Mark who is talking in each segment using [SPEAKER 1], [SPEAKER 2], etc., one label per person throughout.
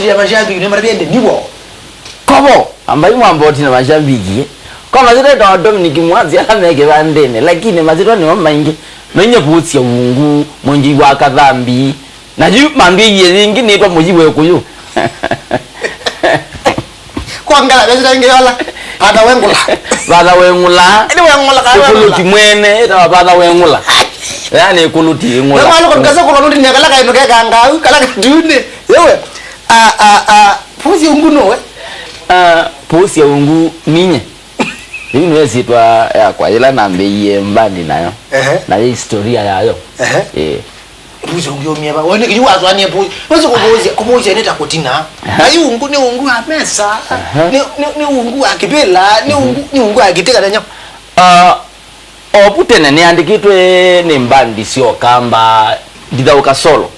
[SPEAKER 1] boti ya mashabiki ni marabende niwo.
[SPEAKER 2] Kobo ambaye mwamboti na mashabiki. Kwa mazito ndo Dominic Mwanzia ameke bandene lakini mazito ni maingi. Menye Vuusya uungu munji wa kadhambi. Naju mambi yezingi ni kwa mujibu kuyu.
[SPEAKER 1] Kwa ngala bezira ngeyola. Bada wengula.
[SPEAKER 2] Bada wengula.
[SPEAKER 1] Ni wengula ka.
[SPEAKER 2] Kuluti mwene ita bada wengula. Yani kuluti ngula.
[SPEAKER 1] Ngamalo ko ngasa ko nundi nyakala ka ino kanga kala dune. Yewe. Vuusya uungu no we.
[SPEAKER 2] Vuusya uungu minye. Hivi niwezi twa ya kwa ila nambe mbandi nayo. Na historia yayo.
[SPEAKER 1] Vuusya uungu yomieba. Wone kiwazo ani epuzi. Wezo kubuuzya neta kutina. Ayi uungu ni uungu amesa. Ni uungu akipela, ni uungu akiteka nanya.
[SPEAKER 2] Oputene ni andikitwe ni mbandi sio kamba ndithauka solo.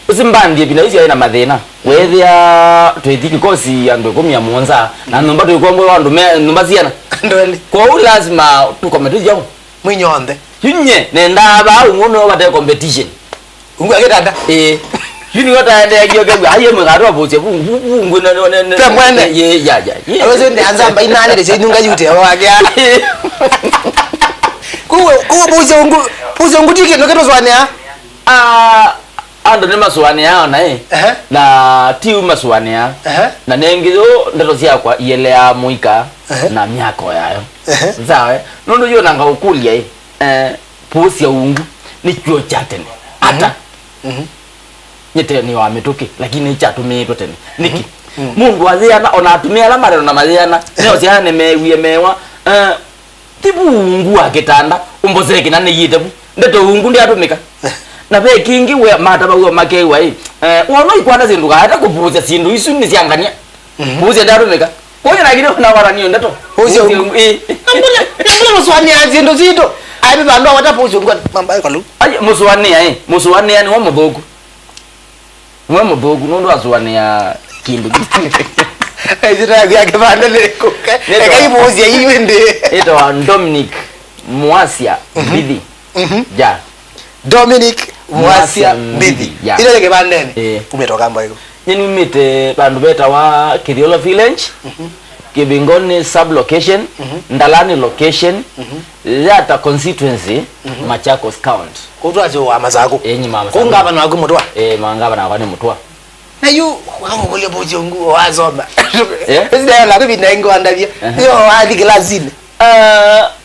[SPEAKER 2] Usimbandi bila hizo ina mathina. Wethia twithiki kosi andu 10 na numba tuikomwe wandu numba ciana.
[SPEAKER 1] Ndweli.
[SPEAKER 2] Kwa lazima tukomete jau.
[SPEAKER 1] Mwinyonde.
[SPEAKER 2] Yunye nenda ba unguno bata competition.
[SPEAKER 1] Ungu agedanda.
[SPEAKER 2] Yuni wata ende agioge aye mugaro Vuusya ungu ne.
[SPEAKER 1] Tamwene.
[SPEAKER 2] Ya.
[SPEAKER 1] Awezo ndi anzamba inane de nyunga yute wagya. Kuwe Vuusya ungu tike no keto zwania.
[SPEAKER 2] Ando ni maswani yao na na tiu maswani yao na nengizo ndeto cia kwa yelea muika na miako yayo sawa nondo yo nanga ukulia Vuusya uungu ni chuo cha tene hata nyete ni wa mituki lakini chatumitwe tene niki Mungu aziana ona atumia la marero na maziana leo cia ne mewie mewa tibu uungu akitanda umbozeke na ne yitebu ndeto uungu ndi atumika na be kingi we mata bawo makewa wono ikwanda zindu hata kubuza sindu isu ni siangania Vuusya ndarumeka konya na kile na warani ndato
[SPEAKER 1] Vuusya uungu ambule muswani azindu zito aibe bandu awata Vuusya uungu mamba kalu
[SPEAKER 2] aye muswani yani wa mudhoku nondo aswani ya kindu
[SPEAKER 1] ezira yake banda leko kai Vuusya yiwende
[SPEAKER 2] eto Dominic Mwanzia bithi ja
[SPEAKER 1] Dominic Vuusya bithi ile leke bandene umetoka mba hiko
[SPEAKER 2] nyeni mite bandu beta wa Kithiolo village Kibingoni sub location Ndalani location Yata constituency Machakos county
[SPEAKER 1] kutwaje wa mazako
[SPEAKER 2] enyi mama
[SPEAKER 1] kungaba na kumutwa
[SPEAKER 2] mangaba na kwani mutwa
[SPEAKER 1] na yu wakangole Vuusya uungu wazomba ezida la kubina ngo andavia yo hadi classini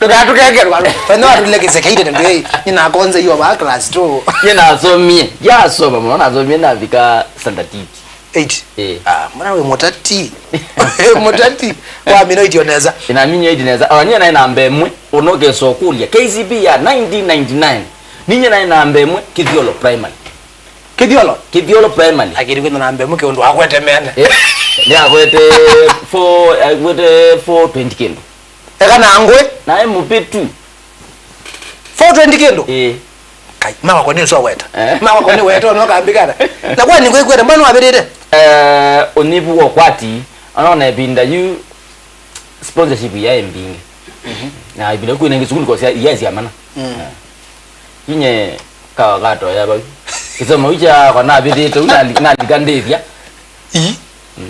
[SPEAKER 1] tudatu kekerwa pano atulekeze kaide ndio ina konza hiyo ba class 2
[SPEAKER 2] yena somie ya soma mwana somie na vika standard
[SPEAKER 1] 8 mwana we motati motati wa minoiti oneza
[SPEAKER 2] ina minyo idineza awanya na ina mbemwe unoge sokulia KCB ya 1999 ninye na ina mbemwe Kithiolo primary Kithiolo primary
[SPEAKER 1] akiri kwenda na mbemwe ke ndo akwete mene
[SPEAKER 2] ya kwete 420 kilo
[SPEAKER 1] ekana angwe
[SPEAKER 2] na mupitu
[SPEAKER 1] 420 kilo
[SPEAKER 2] kai
[SPEAKER 1] mama kwa nini so weta mama kwa nini weta no kambikana na kwa nini kwenda mbona wabiride
[SPEAKER 2] onibu okwati anaona ebinda you sponsorship ya embinge na ibile ku nengi sukulu ko yes ya mana yinye ka gato ya ba kisema uja kwa na bidite una ligandevya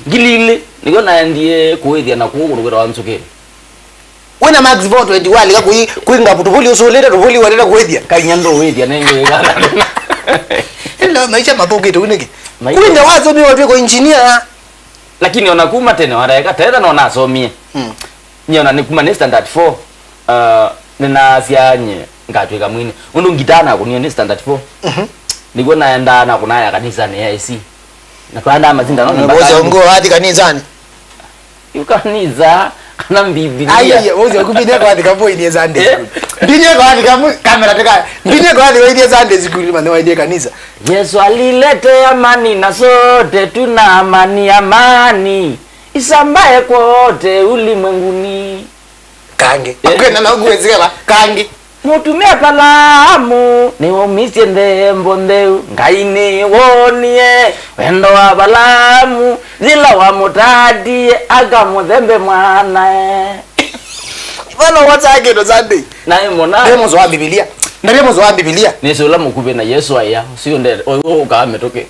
[SPEAKER 2] gilile niko na ndiye kuwethia na kuukurukira wansukire
[SPEAKER 1] wena max vote 21 lika kuinga putuvuli usuleta tuvuli waleta kuwethia
[SPEAKER 2] kanyando wethia nenge gala
[SPEAKER 1] ila maisha maboge to uneke kuinga wazo mi wapi ko engineer
[SPEAKER 2] lakini onakuma tena waraeka tena na onasomie nyona nikuma ni standard 4 nina sianye ngatweka mwini undu ngitana kunyo ni standard 4 niko naenda na kunaya kanisa ni AC na kwanda mazinda no
[SPEAKER 1] Vuusya uungu hadi kanisani
[SPEAKER 2] ukaniza kana mbibili
[SPEAKER 1] aye Vuusya kubine kwa hadi kapo ini zande mbine kwa hadi kamu kamera teka mbine kwa hadi ini zande zikuli mane wa ile kanisa
[SPEAKER 2] Yesu alilete amani na sote tuna amani isambaye kote ulimwenguni
[SPEAKER 1] kange kwenda na kuwezeka kange
[SPEAKER 2] mutumia palamu ni omisye ndembo ndeu ngaini wonie wendo wa balamu zila wa mutadie aga muthembe mwana
[SPEAKER 1] bana watake ndo zande
[SPEAKER 2] na mona
[SPEAKER 1] demo zo Biblia na demo zo Biblia
[SPEAKER 2] ni sura mukube na Yesu aya sio ndere o ka ametoke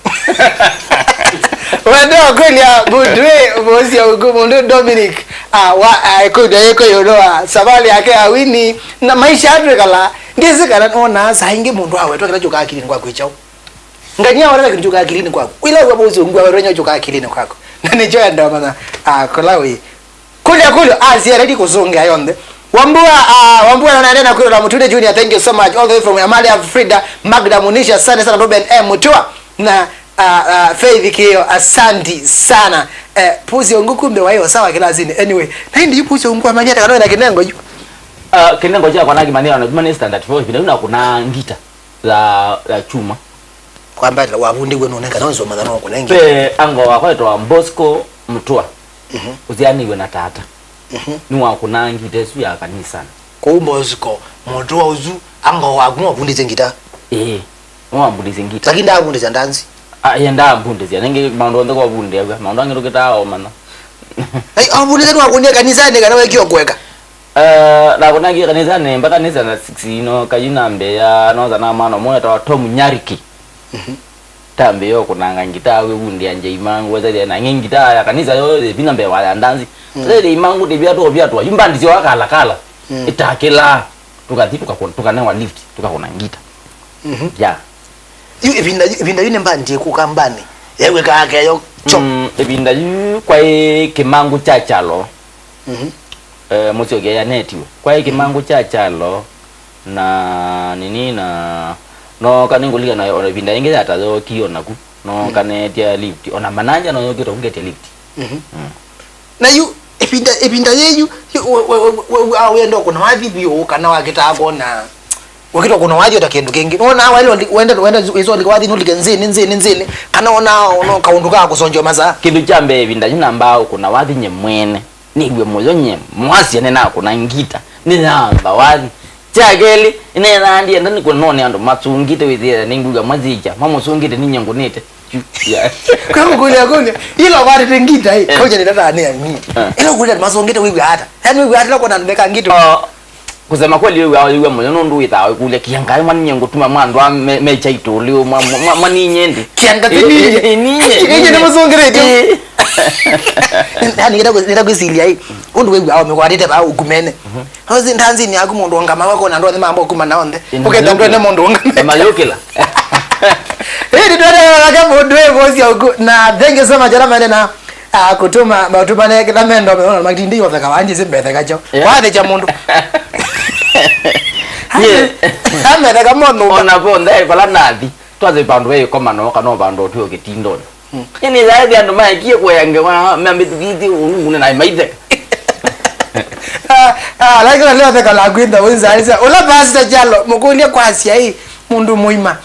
[SPEAKER 1] Wanda kweli ya budwe Vuusya mundu Dominic wa kuda yeko yoloa sabali yake awini na maisha adrekala ngeze kana ona sainge mundu awe twakira joka akilini kwako ichao nganya wala kintu joka akilini kwako ila Vuusya ungu awe renya joka akilini kwako nane joya ndo mana kolawi kule azia ready kuzunga yonde Wambua anaendelea kule la Mutude Junior. Thank you so much all the way from Amalia Frida Magda Munisha sana sana Ruben Mutua na Faith Kio asante sana. Vuusya ungu kumbe wao sawa kila zini. Anyway, na ndi Vuusya ungu amanyata kana na kinengo yu.
[SPEAKER 2] Kinengo cha kwa nagi maneno na jumani standard 4 bila una kuna ngita za chuma.
[SPEAKER 1] Kwamba la wabundi wenu oneka nazo madhano kuna ngita.
[SPEAKER 2] Ango wakweto Bosco Mutua. Uziani we na tata. Ni wa kuna ngita su ya kanisa.
[SPEAKER 1] Kwa Bosco Mutua uzu ango wagunwa bundi ngita.
[SPEAKER 2] Wa bundi ngita.
[SPEAKER 1] Lakini nda bundi za ndanzi.
[SPEAKER 2] Yenda bundi ya nenge maundo ndiko bundi ya maundo ngiro kitao mana.
[SPEAKER 1] Abundi zetu wakunia kanisa ne kana wekio kweka.
[SPEAKER 2] Na kuna ngi kanisa ne mpaka nisa na 6 no kayina mbeya no za na mano moyo ta Tom Nyariki. Tambe yo kuna ngita we bundi anje imangu wazali na ngita ya kanisa yo bina mbe wala ndanzi. Zile imangu de biatu yimba ndizo wakala. Itakela tukati tukanewa lift tukakona ngita. Ya.
[SPEAKER 1] Yu ibinda yune mbandi kukambani. Yewe kake yo chok.
[SPEAKER 2] Ibinda yu kwa kimangu chachalo. Musyo ya netiwe. Kwa kimangu chachalo na nini na no kaningulika na ona ibinda ingeza atazo kiona ku. No kanetia lift. Ona mananja no yokito ngete lift.
[SPEAKER 1] Na yu ibinda yeyu awendo kuna wapi bio kana wakita akona. Wakito kuna waji utakendu kengi. Ona wale wenda izo likwadi nulike nzini kana ona kaunduka kusonjo maza.
[SPEAKER 2] Kindu chambe ibinda yuna ambao kuna wathi nye mwene. Nigwe moyo nye mwasi ene na kuna ngita. Ni namba wathi. Chageli ine nandi ndani kuna none ando matsungite withia ninguga mazija. Mama sungite ninye ngunete.
[SPEAKER 1] Kwa kule ilo wari tengita hii kauja ni dada ane mimi. Ilo kule masongite wiwi hata. Yaani wiwi hata lako nandeka ngito.
[SPEAKER 2] Kusema kweli wewe moyo nundu itawe kule kiangai mani nyengo tuma mwandu mecha itolio mani nyendi
[SPEAKER 1] kianga tini ninye na masongere tu ndani ngira kwisilia hii undu wewe awo mekwadite ba ukumene hozi ndanzi ni akumundu ngama wako na ndo mambo kuma naonde ukenda ndo ne mundu ngama
[SPEAKER 2] mayokela
[SPEAKER 1] ndio ndio mundu wewe Vuusya uku na thank you so much jamani na kutuma matuma na kila mendo umeona magindi yote kawanje simbethe kacho wale cha mundu Amera kamono
[SPEAKER 2] ona bonda ikola nathi twaze bandu we komano kana bandu tu okitindo ini zaidi andu maikie kweyange wa mbithiti ungune na maithe
[SPEAKER 1] like leo the kala kwinda wenza ola basta jalo mukulia kwasia hii mundu muima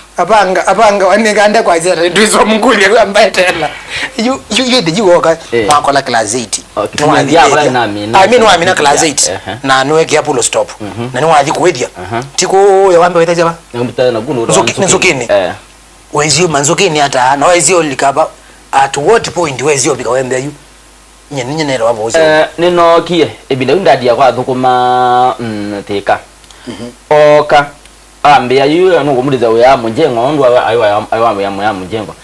[SPEAKER 1] apanga waneganda kwa zera ndizo mungulia ambaye tena you woka makola class 8 I mean class 8 na niweke hapo lo stop na niwathi kuwedia tiko yawambe wetaje ba
[SPEAKER 2] ngumtana kuno
[SPEAKER 1] nzukini wezio manzukini hata na wezio likaba at what point wezio bika wembe yu nyenye nero wabo Vuusya
[SPEAKER 2] nino kie ebile undadia kwa thukuma thika oka ambia yu no kumuliza we ya mujengo ndo ayo ya mujengo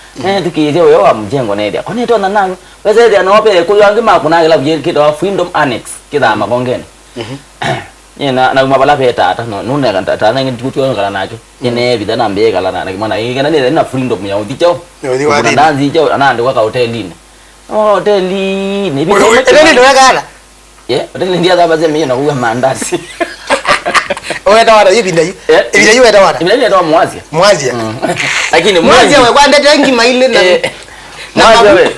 [SPEAKER 2] tukize we wa mujengo ndia kwani tona nayo weze dia no pe kuyangi makuna kila kito freedom annex kida makongene yena na mabala peta ata no nune kan tata na ngi kutu ngala nake yene bidana mbe kala na kimana igana ni na freedom ya udicho kuna danzi cho anande kwa hotelini hoteli ni
[SPEAKER 1] bibi ndo kala
[SPEAKER 2] hoteli ndia za baze mimi na huwa mandazi
[SPEAKER 1] wewe tawara hivi ndio hivi wewe tawara
[SPEAKER 2] mimi ndio Vuusya
[SPEAKER 1] lakini Vuusya wewe kwanda tangi maile na
[SPEAKER 2] wewe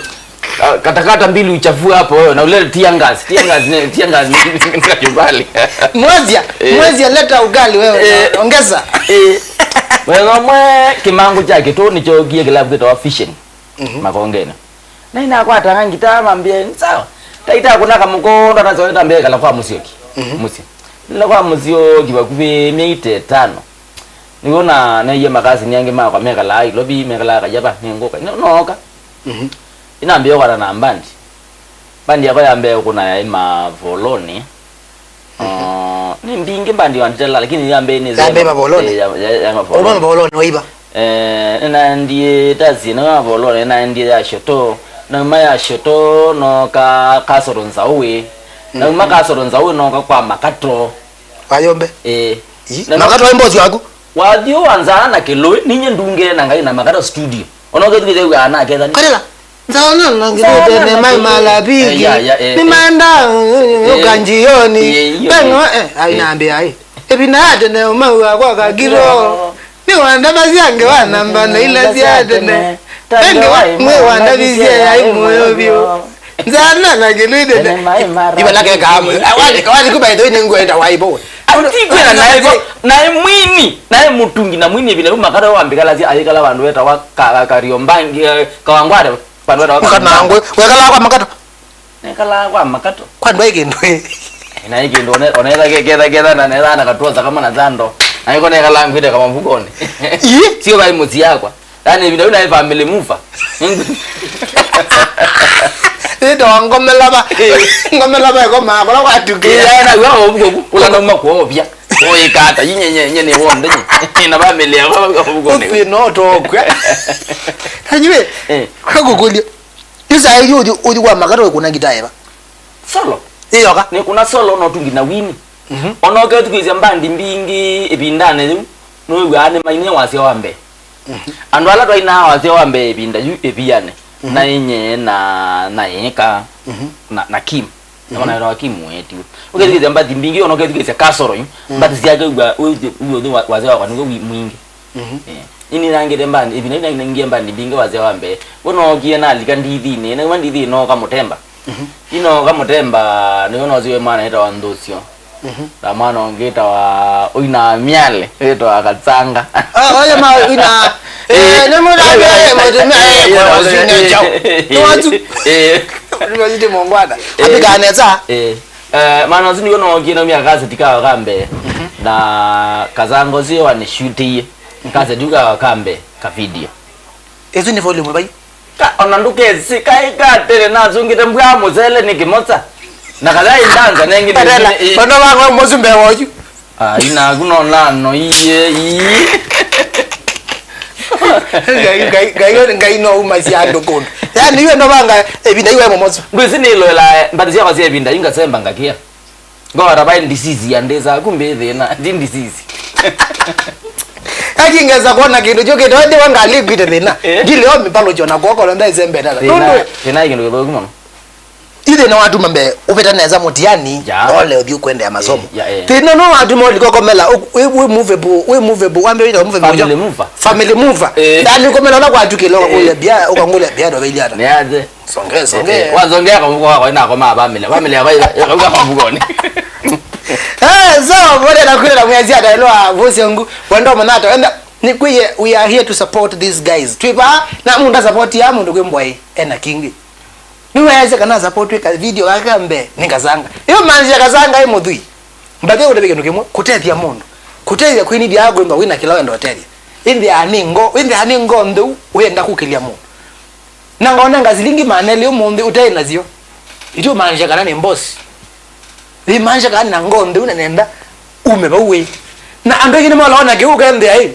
[SPEAKER 2] katakata mbili uchafue hapo wewe na ulete tiangazi nikakubali Vuusya
[SPEAKER 1] leta ugali wewe ongeza
[SPEAKER 2] wewe mwe kimangu chake tu nicho gie kilabu kitawa fishing makongene na ina kwa tangi tama mbie sawa taita kuna kamukondo na zoeta mbele kala kwa Vuusyoki Vuusya la kwa Vuusyoki bakube meite 5 niona na yeye makazi nyange maka kwa meka la lobi meka la kajaba ningoka noka inambio kwa na bandi yako yambe kuna ya ima voloni ni mbingi bandi wantela lakini yambe ni
[SPEAKER 1] zambe mavoloni
[SPEAKER 2] ya
[SPEAKER 1] voloni oiba
[SPEAKER 2] na ndiye tazi na voloni na ndiye ya shoto na maya shoto no ka soronza uwe na maka soronza uwe no kwa makatro
[SPEAKER 1] Wayombe
[SPEAKER 2] na
[SPEAKER 1] makatro mbozi wako
[SPEAKER 2] wadio anzana kelo ninye ndunge na ngai na makatro studio onoge tukije kwa ana keda
[SPEAKER 1] kadela nzaona ngide ne mai malabiki ni manda ukanjioni bengo ainaambia ai ebinade ne umawa kwa kagiro ni wanda baziange wanamba na ila ziade ne bengo mwe wanda bizia ai moyo bio nzana na gelide ne ibala ke gamu awali kubaito ine ngwenda waibo
[SPEAKER 2] Atikwena nae mwini nae mutungi na mwini vile makara wambikala zi ayikala bantu weta wakariombangi kawangware bantu weta
[SPEAKER 1] wakanangwe wekala kwa makato
[SPEAKER 2] nekala kwa makato
[SPEAKER 1] kwa ndo ikindwe
[SPEAKER 2] na ikindo oneza keda na neza na katoza kama na zando na iko nekala ngwide kama mfukoni sio bai muzi yakwa yani vile una family mufa
[SPEAKER 1] ito ngomela ba ko ma ko la tuke
[SPEAKER 2] ya na wa obugo ulanda makwo obya oyikata yinyenye ne wonde ina ba melia ba obugo ne
[SPEAKER 1] we no to kwa hajiwe kwa gugulio isa hiyo udi kwa makaro kuna gitaye ba
[SPEAKER 2] solo
[SPEAKER 1] iyo ka
[SPEAKER 2] ne kuna solo no tungi na wini ono ke tukizya mbandi mbingi ebindane no wane mainye wase wambe andwala to ina wase wambe ebinda yu ebiyane na yenye na yeka na kim na na kim wetu ukezi mbadi mbingi ono ketu kasoro mbadi ziake uwo wazee wa nugo mwingi ini rangire mbandi ibina ina ngie mbandi mbingi wazee wambe bono gie na likandithi ne na ndithi no kamutemba ino kamutemba ne ono ziwe mana eta wandosio la mano ngeta wa uina miale eto akatsanga
[SPEAKER 1] oya ma uina nemurabe motumia wazine chao tuwatu ndio mongwana apiganeza
[SPEAKER 2] mana zini yono kino mia kaza tika kambe na kazango zio wa nishuti kaza duka kambe ka video
[SPEAKER 1] ezo ni volume bai
[SPEAKER 2] ka onanduke sikai ka tele na zungite mbwa mozele nikimotsa na kadai ndanza nengi
[SPEAKER 1] ni bano bangwa mozumbe woju
[SPEAKER 2] ina kuno lano iye
[SPEAKER 1] ngai no umasi ando kondo yani iwe ndo banga ebinda iwe momozo
[SPEAKER 2] ngwizini loela mbati zya kwazi ebinda ingasemba ngakia ngora bai ndisizi yandeza kumbe thena ndindisizi
[SPEAKER 1] ngeza kuona kindu joke ndo wanga alipite thena ngileo mipalo jona goko ndo izembe dala
[SPEAKER 2] ndo thena kindu githogimo
[SPEAKER 1] ide na watu mambe upeta neza mutiani ole obi kwenda ya masomo tino no watu mo likokomela we movable ambe ida family mover ndani komela na kwa tukile ukule bia ukangule bia ndo bili ata
[SPEAKER 2] neaze
[SPEAKER 1] songe
[SPEAKER 2] wazongea kwa mko wako ina koma abamile yakauka kwa mkoni
[SPEAKER 1] so bode na kule na mwezi ata elo Vuusya ungu wendo manata enda ni kwiye we are here to support these guys twipa na munda support ya mundu kwemboi ena kingi niweze kana support weka video akambe nikazanga iyo manje kazanga imodhui mbage ule bigeno kimwe kutethia mundu kutethia kwini bya agwe mba wina kila wendo hotelia indi aningo ndu wenda kukilia mundu na ngona ngazilingi maneli umundu utai nazio itu manje kana ni boss ni manje kana na ngondu unanenda umeba uwe na ambe kini molaona kiuka ende ai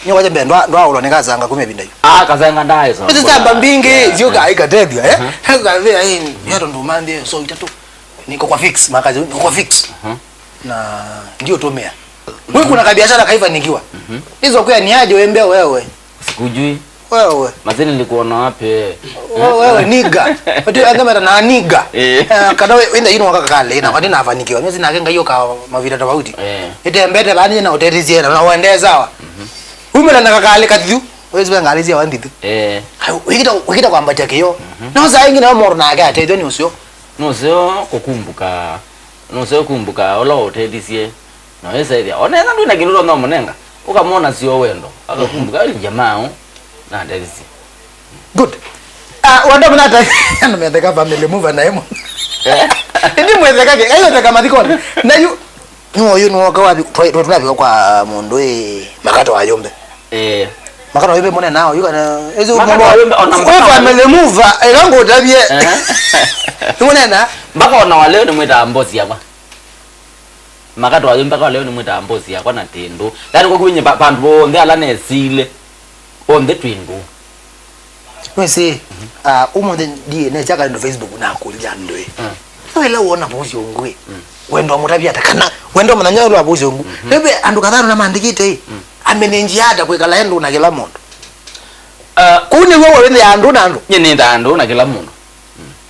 [SPEAKER 1] nyoka jembe ndo ulo nikazanga kumebinda hiyo
[SPEAKER 2] kazanga ndaye so
[SPEAKER 1] sasa mbingi zioka aikatedia kavea hii yato ndo mande so itatu niko kwa fix makazi niko kwa fix na ndio tomea wewe kuna kabiashara kaifa nikiwa hizo kwa ni aje wembe wewe
[SPEAKER 2] sikujui
[SPEAKER 1] wewe
[SPEAKER 2] mazeni nilikuona wapi
[SPEAKER 1] wewe niga watu angamera na niga kada wenda yino wakaka kale na kwani nafanikiwa mimi sina kenga hiyo ka mavita tofauti ite mbete bani na utetizia na uendeza sawa umela na kakale kathu wezi bangalizia wanditu wikita kwamba chakeyo no za ingi na moro na agate ito ni usyo
[SPEAKER 2] kumbuka ola otetisie no esa idea oneza ndu na kinulo no munenga ukamona sio wendo akakumbuka ali jamaa na ndezi
[SPEAKER 1] good wanda mnata ndo meteka family move na emo ndi mwezeka ke ayo taka mathikoni na yu no yu no kwa tunabi kwa mundu makato ayombe makano yebe mone nao yuka na ezo mambo family move elango tabie ngone na
[SPEAKER 2] mbaka ona wale ni mwita mbozi yakwa makato ayombe mbaka wale ni mwita mbozi yakwa na tendo yani kwa kwenye bantu bonde ala nesile on the twingo
[SPEAKER 1] Wese umo ndiye ne chaka ndo Facebook na kulja ndwe. Wela uona Vuusya uungu. Wendo mutabia takana wendo mananyalo Vuusya uungu. Bebe andu kadhano na mandikite amenenjiada kwekala endo na kila mundu. Kuni wewe wende andu na andu.
[SPEAKER 2] Nyene ndandu na kila mundu.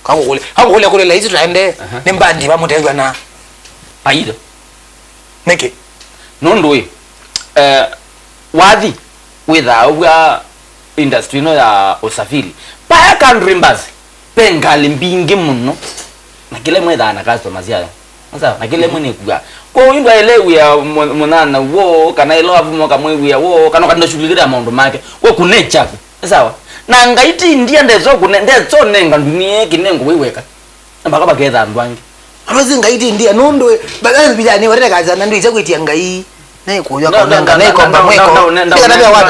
[SPEAKER 1] Kako kule laizi tuende nimbandi bamutegwa na
[SPEAKER 2] Aido.
[SPEAKER 1] Neke.
[SPEAKER 2] Nundu we. Wathi without industry no ya usafiri. Paya country mbazi. Pengali mbingi muno. Na kile mwetha na customers yao. Sasa na kile mwene kuga. Kwa hiyo elewi ya munana wo kana ilo avumo kamwe ya wo kana kanda shughulira maundu make. Wo kunecha. Sawa. Na ngaiti ndia ndezo kunendezo nenga dunie kinengo wiweka. Mpaka baketha ndwangi.
[SPEAKER 1] Amazi ngaiti ndia nundu bagazi bijani wareka kaza nandu ichakwitia ngai. Naye kuya kananga naye komba mweko.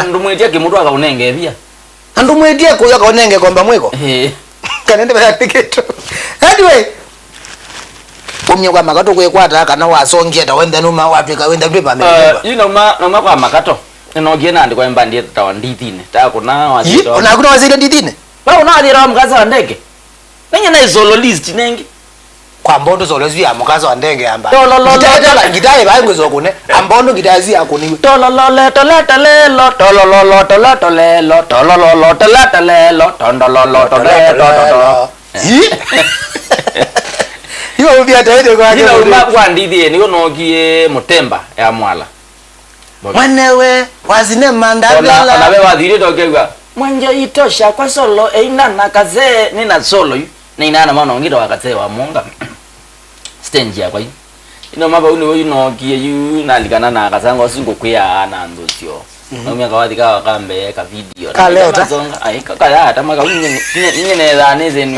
[SPEAKER 2] Ndu mwetia kimutu akaunenge pia.
[SPEAKER 1] Ndu mwetia kuya kaunenge komba mweko. Kanende baya tiketo. Anyway. Umye kwa makato kwekwata kana wasongia ta wenda numa wapika wenda mpepa mpepa.
[SPEAKER 2] Noma kwa makato. Nogie nandi kwa mbandi ta ndithine. Ta kuna wazito.
[SPEAKER 1] Ona kuna wazito ndithine.
[SPEAKER 2] Ba una adira mkaza wa ndege. Nenya na solo list nengi.
[SPEAKER 1] Kwa mbondo solo zia mkaza wa ndege amba.
[SPEAKER 2] Gitaye
[SPEAKER 1] ba ngwezo kune. Ambondo gitazi akuni.
[SPEAKER 2] Tolololo toletelelo tolololo toletelelo tolololo toletelelo tondololo toletelelo.
[SPEAKER 1] Hiyo ubia taide kwa
[SPEAKER 2] hiyo. Hiyo kwa ndithie ni unogie mutemba ya mwala.
[SPEAKER 1] Mwanewe wazine mandabela.
[SPEAKER 2] Ona we wathire tokegwa. Mwanja itosha kwa solo einana kaze nina solo yu. Na inana maana ngiro wakate wa monga. Stage ya kwa hiyo. Ino maba uni unogie yu nalikana na kasanga singo kuya ana ndotio. Na umya kawathika wakambe ka video.
[SPEAKER 1] Kaleta.
[SPEAKER 2] Ai kakala hata maka nyene za neze ni.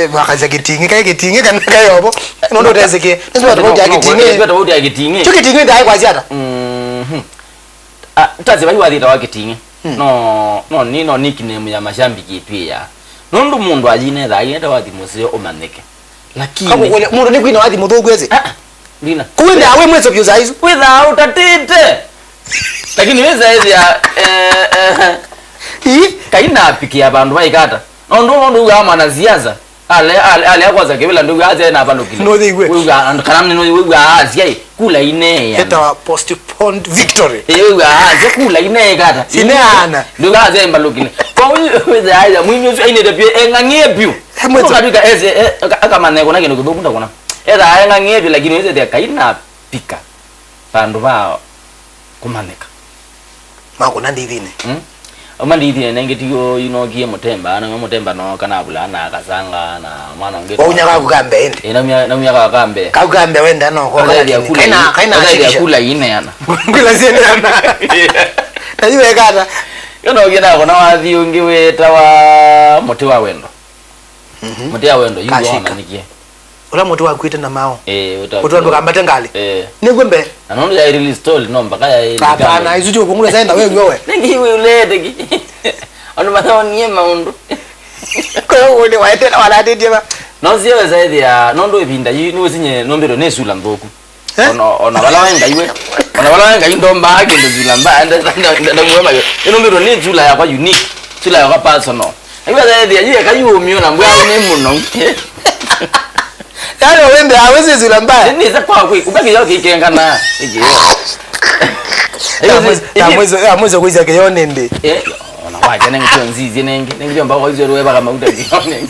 [SPEAKER 1] Bakaza kitinge kai kitinge kana kayobo. Nondo tezeke. Nzo tokja kitinge.
[SPEAKER 2] Nzo tokja kitinge.
[SPEAKER 1] Kitinge dai kwa ziata.
[SPEAKER 2] Tazi bali wathita wa kitinge. No nino nickname ya mashambiki pia. Nundu mundu ajine tha ine wathi musio umanike. Lakini
[SPEAKER 1] kako kule mundu ni kwina wathi muthu gweze.
[SPEAKER 2] Lina.
[SPEAKER 1] Kuwenda awe mwezo byuza hizo.
[SPEAKER 2] Kwitha utatite. Lakini weza hizi ya kaina apikia bandu baikata. Nundu gama na ziaza. Ale akwaza kebela ndugu aze na bandu kile.
[SPEAKER 1] No thigwe.
[SPEAKER 2] Uga kanamne no uga azie kula ine ya.
[SPEAKER 1] Eta postponed victory.
[SPEAKER 2] Uga azie kula ine kata.
[SPEAKER 1] Ine ana.
[SPEAKER 2] Ndugu aze mbalu kile. Kwa weza aja mwinyo ine de pie engangie piu. Ukabika eze akamane kona kino kudokunda kona. Eza engangie piu lakini weza de kaina pika. Bandu ba kumaneka.
[SPEAKER 1] Mako nandi dhine.
[SPEAKER 2] Omandi dhine nengetiyo inogie mutemba na mutemba no kana bulana akasanga na mwana ngeti.
[SPEAKER 1] Wa unyaka kugambe ende.
[SPEAKER 2] Na unyaka kugambe.
[SPEAKER 1] Kagambe wenda no kwa kaina
[SPEAKER 2] ya kula ine yana.
[SPEAKER 1] Kula zene yana. Tajiwe kata.
[SPEAKER 2] Yono gena kona wathi ungi weta wa muti wa wendo. Muti wa wendo yugo amanikie.
[SPEAKER 1] Ula muti wa kuita na mao.
[SPEAKER 2] Uta.
[SPEAKER 1] Uta kambate ngali. Ni kwembe.
[SPEAKER 2] Na nondo ya release story no mpaka ya.
[SPEAKER 1] Hapana, izuti ukungula zaenda wewe.
[SPEAKER 2] Nengi wewe degi. Ono mathaoni yema undu.
[SPEAKER 1] Kwa hiyo ni waete na wala dede ba.
[SPEAKER 2] No ziwe zaidi ya nondo ibinda ni wesinye nombero nesula mboku. Ona wala wenga iwe. Ona wala wenga indomba ake ndo zula mba ndo mwema yo. Nombero ni zula ya kwa unique. Zula ya kwa personal. Iwe zaidi ya yeye kayumyo na mbwa ni muno.
[SPEAKER 1] Yale wembe hawezi zula mbaya.
[SPEAKER 2] Ni za kwa kubaki yao kikengana.
[SPEAKER 1] Amwezo kuiza keyone ndi.
[SPEAKER 2] Ona wacha nengi tonzizi nengi jomba kwa hizo ruweba kama utakiyone.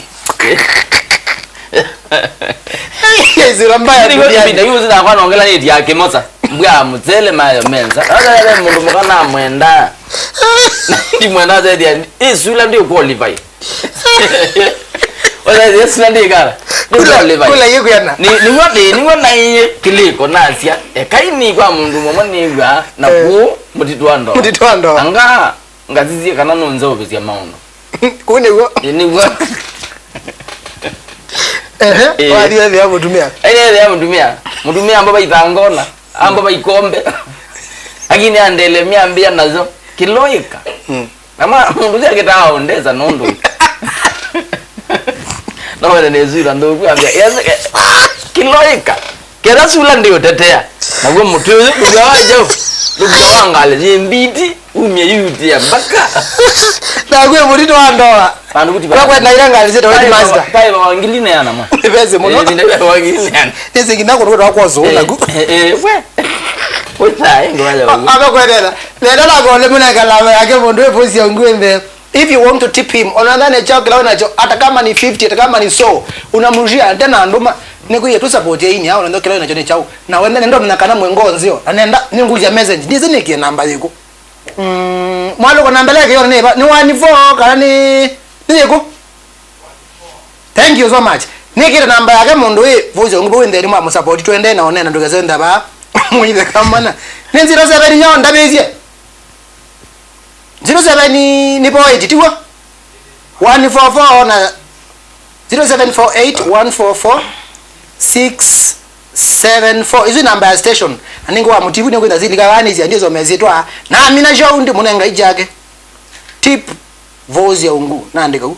[SPEAKER 1] Zula mbaya.
[SPEAKER 2] Ni hiyo zina kwa naongela ni yake moza. Mbwa mzele mayo menza. Ala mundu mukana mwenda. Ndi mwenda zaidi ya isula ndio qualify. Wala Yesu ndiye gara.
[SPEAKER 1] Kula yego yana.
[SPEAKER 2] Ni ngona iye kiliko nasia. Kaini kwa mundu momaniga na ku mutitwando.
[SPEAKER 1] Mutitwando.
[SPEAKER 2] Anga ngazizi kana nonza obezia maono.
[SPEAKER 1] Kune go.
[SPEAKER 2] Ni go.
[SPEAKER 1] Wali wewe hapo tumia.
[SPEAKER 2] Ile ya mtumia. Mtumia ambao baitangona, ambao baikombe. Lakini andele miambia nazo kiloika. Kama mundu yake taondeza nondo. Na wale nezira ndo kuambia kiloika. Kera sula ndio tetea. Na wewe mtu ugawaje? Ndugu wangale zimbiti umye yutia baka
[SPEAKER 1] na gwe muri to andoa
[SPEAKER 2] bantu kuti
[SPEAKER 1] kwa na iranga zito wa master
[SPEAKER 2] pai wangilina yana ma
[SPEAKER 1] beze muno
[SPEAKER 2] ndebe wangilina
[SPEAKER 1] nese kinako ndo kwazona ku
[SPEAKER 2] we ocha ngwala
[SPEAKER 1] abakwedela lelo la gole muna kala yake mundu Vuusya ngwembe. If you want to tip him onadhani chao kila unacho hata kama ni 50 hata kama ni so unamrushia tena ndoma nikuye tu support yini hao ndo kila unacho ni chao na wende ndo nakana mwengonzio anaenda ninguja message ndize nikie namba yiko mwalo kwa namba yake yone ni 14 kana ni yiko. Thank you so much nikira namba yake mundu we Vuusya ngubu wende ni mwa support twende na onena ndugaze ndaba muize kama na ni 07 nyo ndabezie 07 ni boy titiwa 144 na 0748144674 izi namba ya station aningo wa mutibu ni kwenda zili kawani zi ndizo mezitwa na mina show ndi munenga ijake tip Vuusya ungu naandika u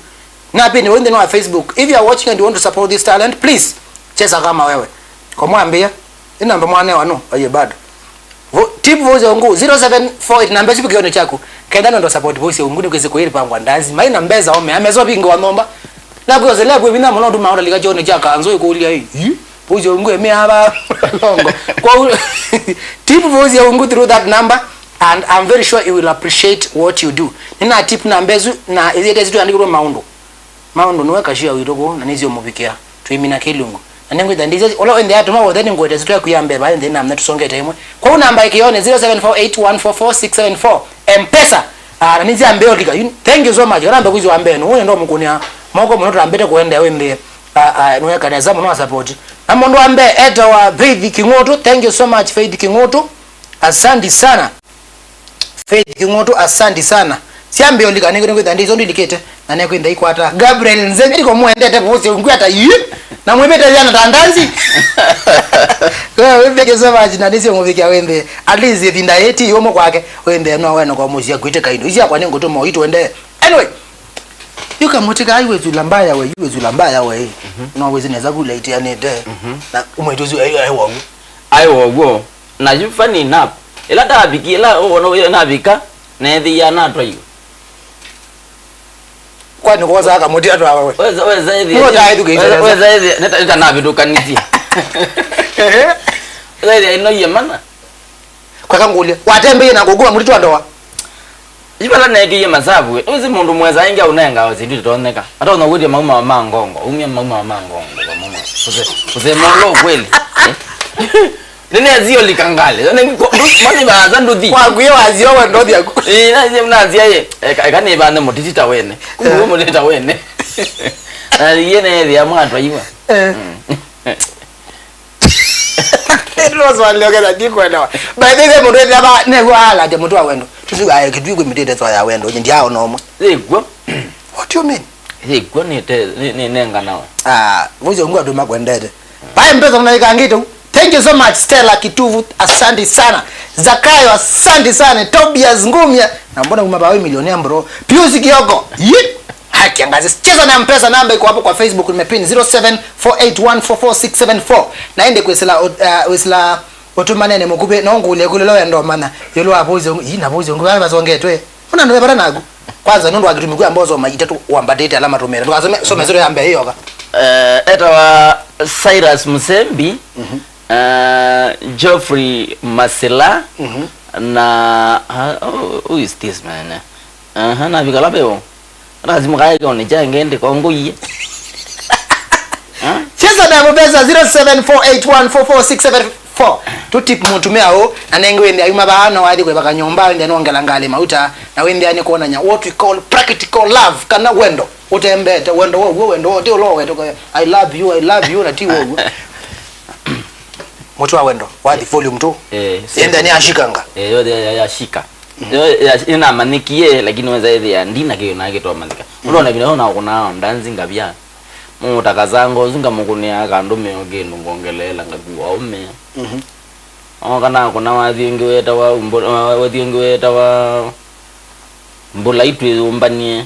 [SPEAKER 1] na pini wende no Facebook. If you are watching and you want to support this talent, please cheza kama wewe kwa mwambia ina namba mwane wano aye bado tip Vuusya ungu 0748 namba sipo kione chako kenda ndo support Vuusya ungu ni kwese kweli pangwa ndazi maina mbeza ome amezo bingo wa nomba na kwa zele kwa bina mwana nduma lika jone chaka anzo ko ulia hii Vuusya ungu eme aba longo kwa tip Vuusya ungu through that number and I'm very sure you will appreciate what you do. Nina tip nambezu na izete zitu andikiro maundo nweka shia wiroko na nizio mubikia tuimina kilungu anengo ndandize ola ende atuma wodeni ngote zitu yakuyambe ba ende namna tusonge taimwe kwa una namba ikione 0748144674 mpesa na nizi ambeo lika thank you so much rambe kuzi ambe no ndo mukunia moko muno tambete kuende wende nweka na zamu no support amondo ambe eta wa Faith Kingoto. Thank you so much Faith Kingoto, asante sana Faith Kingoto, asante sana siambe olika ningo ndandizo ndilikete na neko ndai kwata Gabriel nzenge liko muendete Vuusya ungu ata yi na mwebeta yana tandazi wewe bege so much na ndisi ngovikia wende at least thinda yeti yomo kwake wende no wena kwa Vuusya kuite kaindo isi akwa ningo to mo itu wende anyway yuka motika aiwe zulambaya we no wezi neza kulate anede na umwetuzu
[SPEAKER 2] ai wogo na you funny enough ela dabiki ela ono na bika na thi ya na twa
[SPEAKER 1] kwani kwa zaka moti atu awewe
[SPEAKER 2] weza hivi neta na vitu kaniti weza ino yemana
[SPEAKER 1] kwa kangulia watembe na kuguma muri twandoa
[SPEAKER 2] ibala na yake masabu uzi mundu mweza inga unenga wazindu toneka hata unakuja mauma wa mangongo umia mauma wa mangongo mama uze mongo kweli nene azio likangale mani baza nduthi
[SPEAKER 1] kwa kuyo azio wa ndothi yako
[SPEAKER 2] na je mnazi yeye kane bana motitita wene kumbe motitita wene na yene ya mwanatwa yiwa
[SPEAKER 1] Rozo alogera dikwenda by the way mundu ndaba nego ala de mutu awendo tusu aye kidwigwe mitete so ya wendo ndi awo nomo
[SPEAKER 2] zegwo
[SPEAKER 1] what do you mean
[SPEAKER 2] zegwo ni nenga nawe
[SPEAKER 1] Vuusya ungu aduma kwendete bye mpezo na ikangito. Thank you so much Stella Kituvu, asante sana Zakayo, asante sana Tobias Ngumia na mbona umabawe milionea bro Pius Kioko haki angazi cheza na mpesa namba iko hapo kwa Facebook nimepin 0748144674 naende kwesela otumanene mukupe nongo ule kule lo ndo mana yolo Vuusya ina Vuusya ungu baba zongetwe una ndo bara nagu kwanza ndo akitumikwa ambozo majitatu uambadete alama tumera tukasome zero yambe hiyo ka
[SPEAKER 2] eta wa Cyrus Musembi Geoffrey Masela na who is this man na bigala beo lazima kae kwa nija ngende kwa nguye
[SPEAKER 1] cheza na mbeza 0748144674 tutip mutumia o anenge ndi ayuma bana wadi kwa bakanyomba ndi anongela ngale mauta na wende ani kuona nya what we call practical love kana wendo utembete wendo wo ndio lo weto I love you na ti wo moto wa wendo wadi volume 2 enda ni ashikanga
[SPEAKER 2] yote yashika ina manikie lakini weza hivi ya ndina kiyo na kitu amanika unaona vile una ndanzi ngabya mutakazango zinga mukunia kandume ogendo ngongelela ngabiwa ume kana kuna wathingi weta wa mbula itu umbanie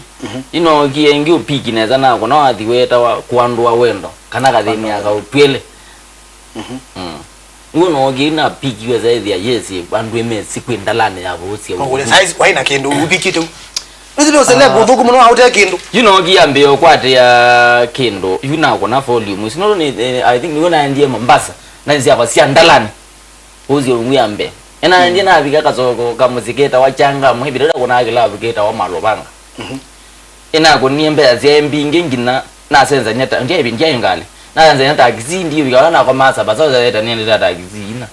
[SPEAKER 2] ino kiengi upiki neza na kuna wathi weta wa kuandwa wendo kana gathini aka utwele Uno gina piki zaidi ya yesi bandu emesi kwendalane ya Vuusya.
[SPEAKER 1] Ngule size waina kindu ubikite. Nizilo selebo vuku muno hauta kindu.
[SPEAKER 2] You know giambe okwate ya kindu. You know kona volume. It's not only I think ngona ndiye Mombasa. Na nzi abasia ndalane. Vuusya nguyambe. Ena ndiye na abika kazoko kamuziketa wachanga muhibirira kona akila abiketa wa malobanga. Ena koniembe azembi ngingina na senza nyata ndiye bindiye ngale. Na nze nyata akizindi bikala na kwa masa basaza leta niende data akizina.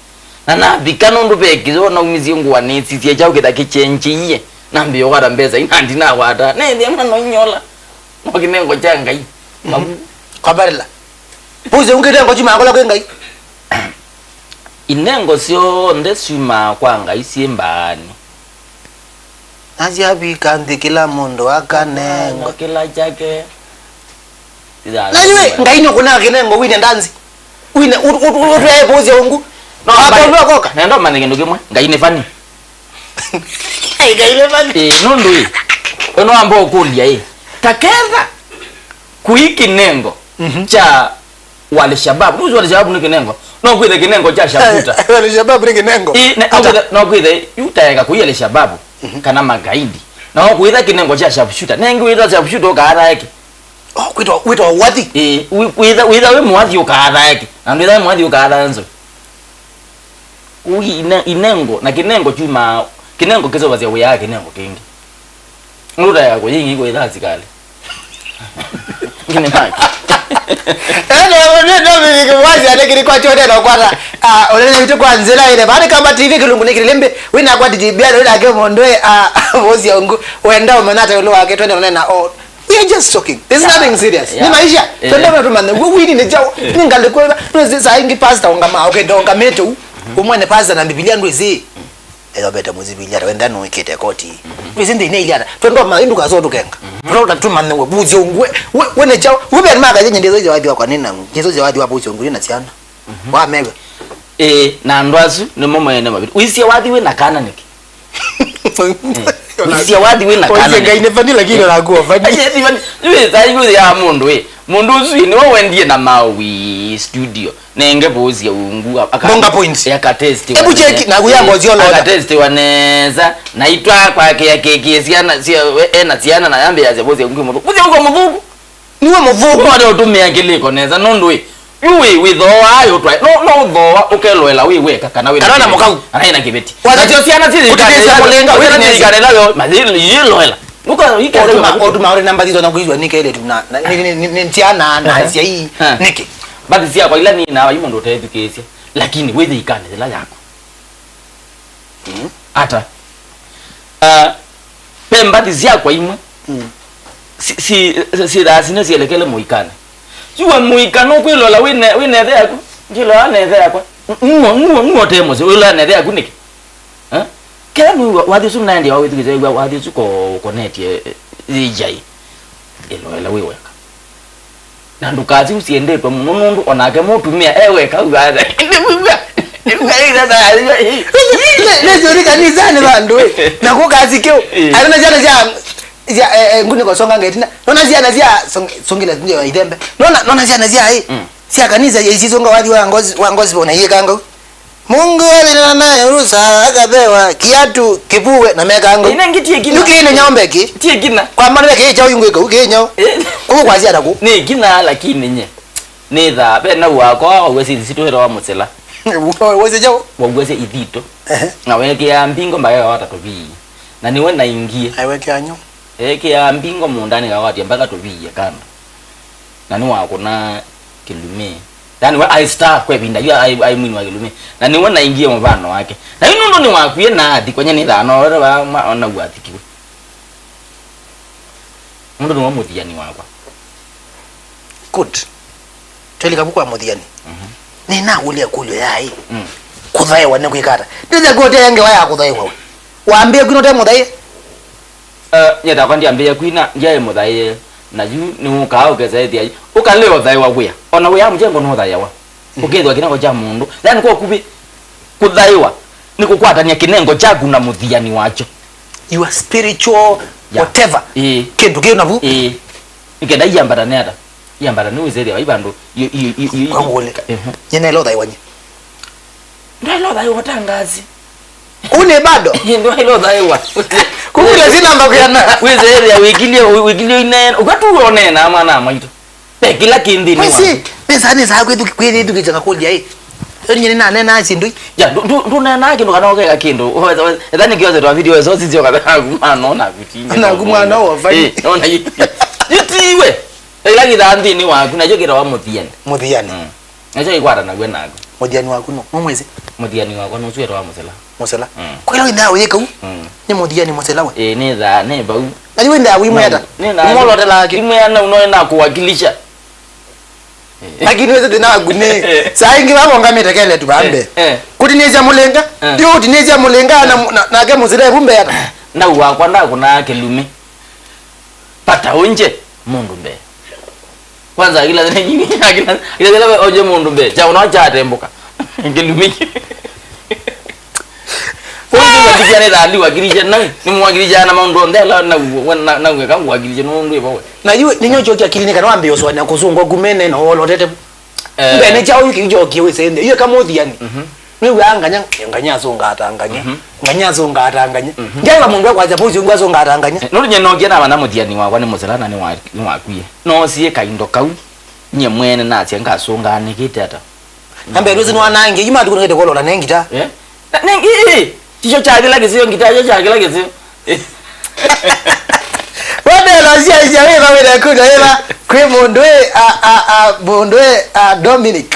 [SPEAKER 2] Na bikano ndubeki na umizungu wanetsi tie chao kita kichenjiye. Nambi yokara mbeza inandi na wata. Ndiye mwana nyola. Mokinengo changa yi.
[SPEAKER 1] Kabarila. Vuusya ungetengo chima akola kwengai.
[SPEAKER 2] Inengo sio ndesuma kwanga isiembani.
[SPEAKER 1] Nazi abika ndikila mundo akanengo.
[SPEAKER 2] Kila chake.
[SPEAKER 1] Nanywe ngaino kuna kinengo wine ndanzi. Wine utwe Vuusya ungu.
[SPEAKER 2] No hapo koka. Nendo manenge ndukimwe. Ngaine fani.
[SPEAKER 1] Ai ngaine fani.
[SPEAKER 2] Nundu hii. Ono ambo kulia Takeza kuiki nengo cha wale shababu. Nusu wale shababu ni kinengo. No kuile kinengo cha shafuta.
[SPEAKER 1] Wale shababu ni kinengo.
[SPEAKER 2] No kuile yutayeka kuile shababu kana magaidi. Na kuile kinengo cha shafuta. Nengi wita shafuta okaara yake.
[SPEAKER 1] Oh kuitwa wadi.
[SPEAKER 2] Wita we mwadhi okaara yake. Na ndio mwadhi okaara nzo. Inengo na kinengo chuma kinengo kizo bazia we yake kinengo kingi. Nguda yako yingi iko idazi kale. Ngine maki.
[SPEAKER 1] Ndio wazi alekiri kwa chote na kwata olele vitu kwa nzela ile bali kama TV kilungu nikilembe wina kwa biado ile ake mondoe Vuusya ungu wenda umenata yule wake twende unena we are just talking. There's nothing serious. Ni maisha. Twende na tumane wini ni jao ningali kwa no sasa ingi pastor ungama okay donga meto umwene pastor na Biblia ndwezi elo beta muzibilia wenda no ikete koti bizinde ine iliana twendo maindu kazoto kenga roda tumane Vuusya ungu wene jao ube maka yenye ndizo zawadi kwa nini ndizo zawadi wa Vuusya ungu ni nasiana wa mewe
[SPEAKER 2] na ndwazu ni momo ene mabiri Vuusya wadi we nakana niki Vuusya wadi we nakana
[SPEAKER 1] niki ngaine fani lakini naguo fani
[SPEAKER 2] we zayu ya mundu we mundu uzi ni wewe ndiye na mawi studio nenge Vuusya ungu
[SPEAKER 1] bonga points
[SPEAKER 2] ya katesti
[SPEAKER 1] ebu check na kuyambo zio loda
[SPEAKER 2] katesti waneza naitwa kwa ya keke siana sio ena siana na yambe ya Vuusya ungu mundu Vuusya ungu muvugu
[SPEAKER 1] niwe muvugu
[SPEAKER 2] wale utumia kiliko neza nundu we with all ayo try no thoa ukelwela we kana we
[SPEAKER 1] kana mukau
[SPEAKER 2] anaina kibeti
[SPEAKER 1] wakati
[SPEAKER 2] siana sisi
[SPEAKER 1] utikeza mulenga
[SPEAKER 2] wewe ni kanela yo madhili yelwela nuko
[SPEAKER 1] ikazema oduma namba hizo na kuizwa nike ile tuna ni ntiana na sia hii nike
[SPEAKER 2] basi sia kwa ila ni na yimo ndo education lakini wewe ikane la yako ata pemba dizia kwa imwe si rasine sielekele muikane Jua muikano kwilola wine thea ku njilo ane thea kwa ngo temo se wila ane thea ku niki kera nu wathi su nandi wa withize wathi su ko connect ijai elo weweka na ndukazi usiendetwa munundu onake mutumia eweka ugaza
[SPEAKER 1] lezo rikanizane bandu we na kukazi kyo alina jana ja nguni ko songa ngetina nona zia songela ndio idembe nona zia hii sia kanisa hizi songa wadi wa ngozi bona yeye kanga Mungu alina naye ruhusa akapewa kiatu kipuwe na meka yangu
[SPEAKER 2] ina ngitie kina
[SPEAKER 1] nukile nyombe ki
[SPEAKER 2] tie kina
[SPEAKER 1] kwa maana yake cha uyungu ko kenyo ko kwazia taku
[SPEAKER 2] ni kina lakini nye ni tha be na wako wesi situhero wa mutsela
[SPEAKER 1] wese jao
[SPEAKER 2] wogwese ithito na weke ya mbingo mbaya watatu bi na niwe na ingie
[SPEAKER 1] aiweke anyo
[SPEAKER 2] eke ya mbingo mundani gawati mpaka tubiye kando na ni wako na kilume yani wa I star kwa binda ya I mwini wa kilume na ni wana ingie mvano wake na ino ndo ni wakuye na adi kwenye ni dhano wale wa ona gwatikiwe ndo ni wa muthiani wakwa
[SPEAKER 1] good twelika bukwa muthiani ni na ule kulyo yai kuthaiwa ne kwikata ndize gote yange waya kuthaiwa waambie kwino te muthai
[SPEAKER 2] nyeta kwandi ambia kwina njaye muthai na yu ni ukao gezethi ai ukaleo thai wa kuya ona we amjengo no thai wa ukethwa kinengo cha mundu yani kwa kubi kuthaiwa ni kukwatania kinengo chaku na muthiani wacho
[SPEAKER 1] your spiritual whatever kindu kio navu ikenda
[SPEAKER 2] yambara neta yambara ni wizeri wa ibandu
[SPEAKER 1] kwangole nyene lo thai wanye
[SPEAKER 2] Ndio lo dai watangazi.
[SPEAKER 1] Une bado?
[SPEAKER 2] Ndio lo dai wa.
[SPEAKER 1] Kukule zina mbakuyana.
[SPEAKER 2] Wize ya wigilio ine. Ukatuone na mana maitu. Kila kindi ni.
[SPEAKER 1] Mwisi, pesa ni za kwetu kweli tu kichaka kuja hii. Nyine na nena sindu.
[SPEAKER 2] Ya ndo na kindu kana okeka kindu. Ethani kiyoze twa video zo sisi okatha kumano na kutinye.
[SPEAKER 1] Na kumano wa fai.
[SPEAKER 2] Ona yitiwe. Ila githandi ni waku na jogera wa muthiani.
[SPEAKER 1] Muthiani.
[SPEAKER 2] Nacho ikwara na gwe nago.
[SPEAKER 1] Muthiani waku no. Mwezi.
[SPEAKER 2] Muthiani wako no swera wa musela.
[SPEAKER 1] Musela. Kwa ilo nda uyeka u. Ni muthiani musela we.
[SPEAKER 2] Ni tha ni bau.
[SPEAKER 1] Na ywe nda uyi mweta. Molo de laki.
[SPEAKER 2] Imwe uno na kuwakilisha.
[SPEAKER 1] Lakini wewe tena gune. Saa ingi wabo ngamete kele tubambe. Kutineza mulenga. Ndio utineza mulenga na ke muzire bumbe yata.
[SPEAKER 2] Na wakwa nda kuna kelumi. Pata unje mundu mbe. Kwanza ila zene nyingi ila oje mundu mbe. Cha unacha temboka. Kelumi. Wao ndio dali wakilisha nani? Ni mwakilisha na maundu ndela na weka wakilisha mundu ibo.
[SPEAKER 1] Na yue ninyo choki akilini kana wambe oswa na kuzungwa gumene na wolo tete. Mbene chao yuki joki we sende. Yue kama odhiani. Wewe nganya zonga atanganya. Nganya zonga atanganya. Ngela mundu kwa japo zonga zonga atanganya.
[SPEAKER 2] No nye no gena bana muthiani wakwa ni muselana ni wakwie. No sie kaindo kau. Nye mwene na tia ngasonga ni kitata.
[SPEAKER 1] Ambe ruzi no anange yima tukungete kolola nengita.
[SPEAKER 2] Nengi. Chicho chake la kizio ngitaje chake la kizio.
[SPEAKER 1] Wade la sia sia wewe wewe kuna hela kwa Mondwe Dominic.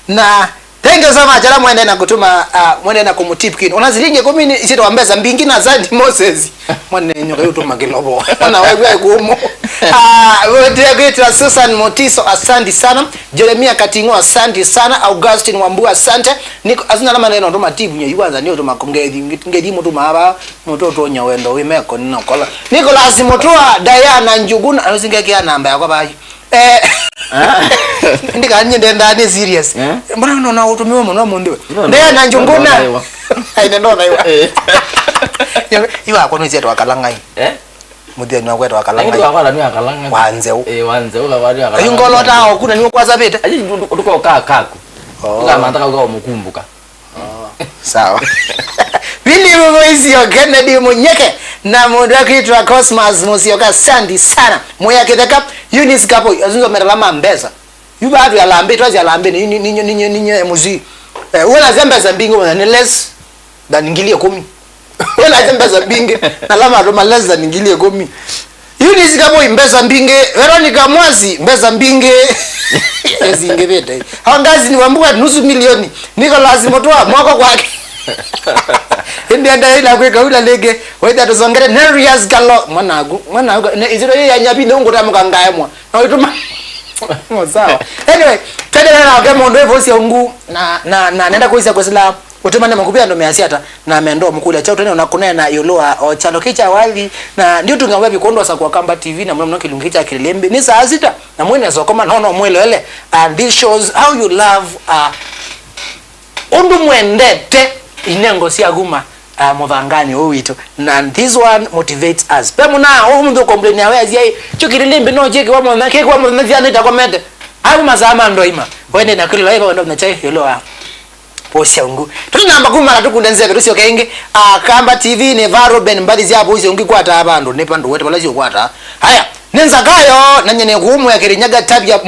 [SPEAKER 1] Na thank you so much ala mwende na kutuma mwende na kumtip kin. Unazilinge kwa mimi isito wambeza mbingi na Zandi Moses. Mwende nyoka yutuma kilobo. Na wewe kuumo. Wewe great Susan Motiso asante sana. Jeremia Katingo asante sana. Augustine Wambua asante. Niko azina la maneno ndo matibu nye yuanza ndio tumakongedi ngedi mtu maba mtoto nya wendo wimeko ninokola. Nicholas Motoa Diana Njuguna azingekia namba yako bayi. Ndika nyende ndani serious. Mbona unaona utumiwa mwana mundiwe. Diana Njuguna. Haina ndo na iwa. Iwa akono zetu akalangai. Muthiani wa kwetu akalanga.
[SPEAKER 2] Ndio akala ni akalanga.
[SPEAKER 1] Wanze u.
[SPEAKER 2] Wanze u kabari akalanga.
[SPEAKER 1] Ayungolo tao kuna niwo kwaza beta.
[SPEAKER 2] Aje tuko kaku. Kama nataka uga umukumbuka.
[SPEAKER 1] Sawa. Vili mwisio Kennedy Munyeke na mudakitwa Cosmos Musioka sandi sana. Moya kitaka Eunice Kapo azunzo meralama mbeza. Yuba hatu ya lambe twazi ya lambe ninyo muzi. Wala zembeza mbingo ni less than ngilie 10. Wala zembeza mbinge na lama roma less than ngilie 10. Eunice Kapo mbeza mbinge, Veronica Mwasi mbeza mbinge. Ezinge bete. Hangazi ni wambuka nusu milioni. Niko lazima toa mwako kwake. Ndianda ila kweka ula lege weda tuzongere Nerias Galo mwanagu iziro ya nyapi ndo ngota mukangaya mwa na wituma sawa. Anyway tende na kama ndo Vuusya ungu na nenda kuisa kwa sila utuma na makubia ndo measiata na amendo mkula cha utene unakuna na yoloa chalo kicha wali na ndio tungawa bikondo sa kwa Kamba TV na mwana kilungicha kilembe ni saa 6 na mwene sokoma nono mwelele and this shows how you love undu mwendete inengo si aguma muvangani owito na this one motivates us pemuna umuntu complain yawe azai chukirilimbe no cheki wa mwana keki wa mwana ziana ita comment ayu mazama ndo ima wende na kilo iko ndo na chai hello Vuusya ungu tunamba kumala tukundenze Vuusya kenge Kamba TV ne varo ben mbali zya Vuusya ungu kwata abandu ne pandu wete balazi kwata haya nenza kayo nanyene kuumu ya kirinyaga tabia